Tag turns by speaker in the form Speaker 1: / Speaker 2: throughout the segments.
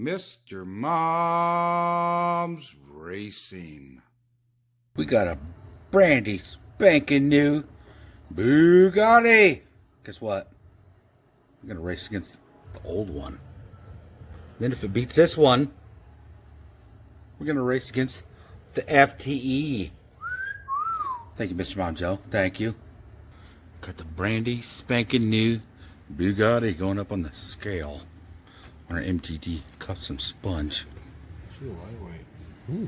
Speaker 1: Mr. Mom's Racing. We got a brandy spanking new Bugatti. Guess what? I'm going to race against the old one. Then if it beats this one, we're going to race against the FTE. Thank you, Mr. Mom Joe. Thank you. Got the brandy spanking new Bugatti going up on the scale on our MGD custom sponge.
Speaker 2: It's real lightweight.
Speaker 1: Ooh.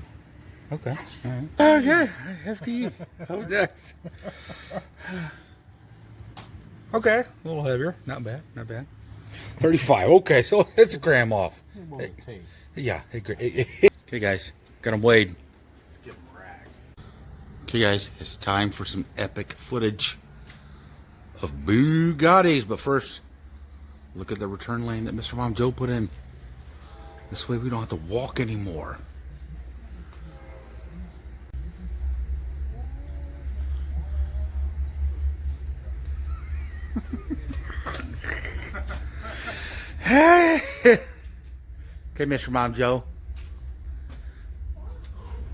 Speaker 1: Okay. All right. Oh yeah, FTE. Oh, that's okay. A little heavier. Not bad. Not bad. 35. Okay, so it's a gram off. Hey, yeah. Okay, guys. Got them weighed.
Speaker 2: Let's get them racked.
Speaker 1: Okay, guys. It's time for some epic footage of Bugattis. But first, look at the return lane that Mr. Mom Joe put in. This way we don't have to walk anymore. Okay, Mr. Mom Joe.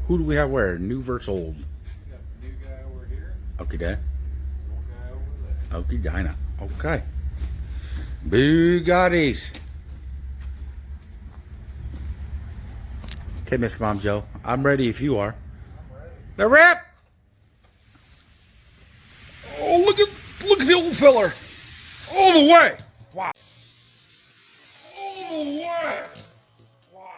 Speaker 1: Who do we have where? New versus old?
Speaker 2: We got the new guy over here.
Speaker 1: Okay, Dad.
Speaker 2: Old guy over there.
Speaker 1: Okay, Dinah. Okay. Bugattis. Okay, Mr. Mom Joe. I'm ready if you are.
Speaker 2: I'm ready.
Speaker 1: The rip! Oh, look at the old filler. All the way. Wow. All the way. Wow.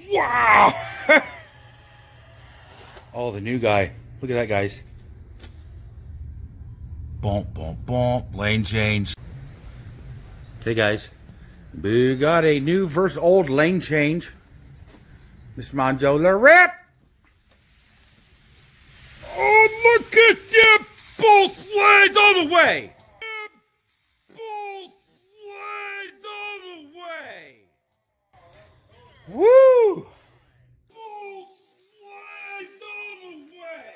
Speaker 1: Wow. Oh, the new guy. Look at that, guys. Bump, bump, bump. Lane change. Okay, guys. Bugatti, new versus old lane change. Mr. Monjo, the rip! Oh, look at them! Both lanes all the way! Both lanes all the way! Woo! Both lanes all the way!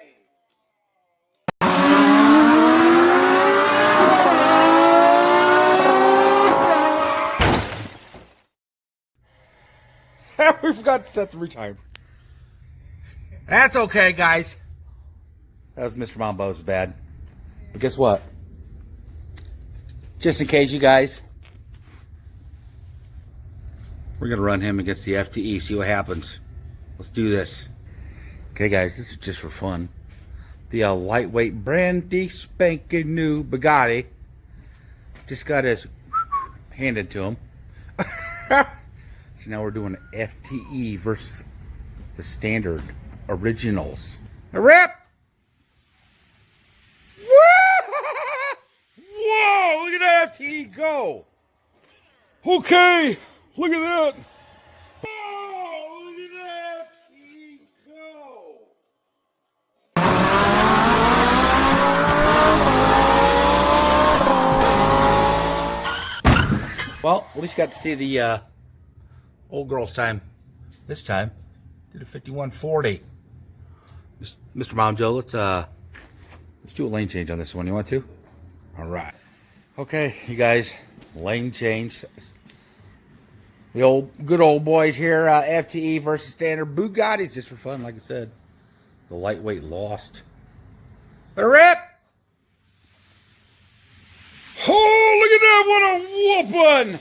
Speaker 1: We forgot to set the retime. That's okay, guys. That was Mr. Mambo's bad. But guess what? Just in case, you guys, we're going to run him against the FTE, see what happens. Let's do this. Okay, guys, this is just for fun. The lightweight, brandy spanking new Bugatti just got his handed to him. So now we're doing FTE versus the standard originals. A rip! Whoa! Look at that FTE go! Okay, look at that! Whoa! Look at that FTE go! Well, at least got to see the old girl's time. This time, did a 51:40. Mr. Mom Joe, let's do a lane change on this one. You want to? All right. Okay, you guys, lane change. The good old boys here. FTE versus standard Bugattis, just for fun. Like I said, the lightweight lost. The rip! Oh, look at that! What a whoopin'!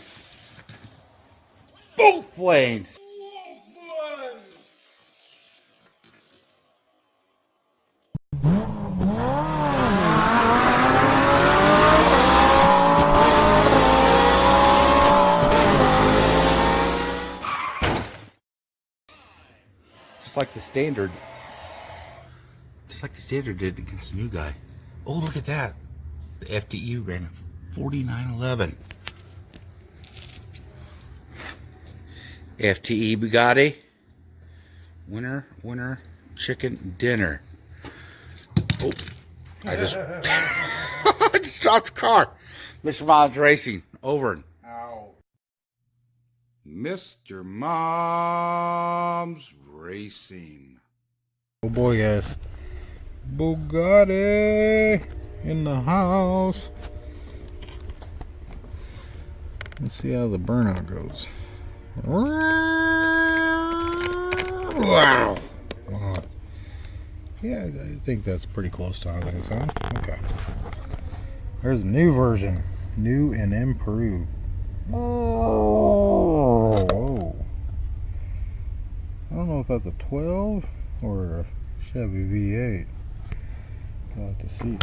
Speaker 1: Both lanes. Just like the standard. Just like the standard did against the new guy. Oh, look at that. The FTE ran a 49.11. FTE Bugatti. Winner, winner, chicken dinner. Oh, I just dropped the car. Mr. Mom's Racing. Over.
Speaker 2: Ow.
Speaker 1: Mr. Mom's Racing.
Speaker 2: Oh boy, guys.
Speaker 1: Bugatti in the house. Let's see how the burnout goes. Wow. Yeah, I think that's pretty close to how that is, huh? Okay. There's a new version. New and improved. Oh. I don't know if that's a 12 or a Chevy V8. I'll have to see.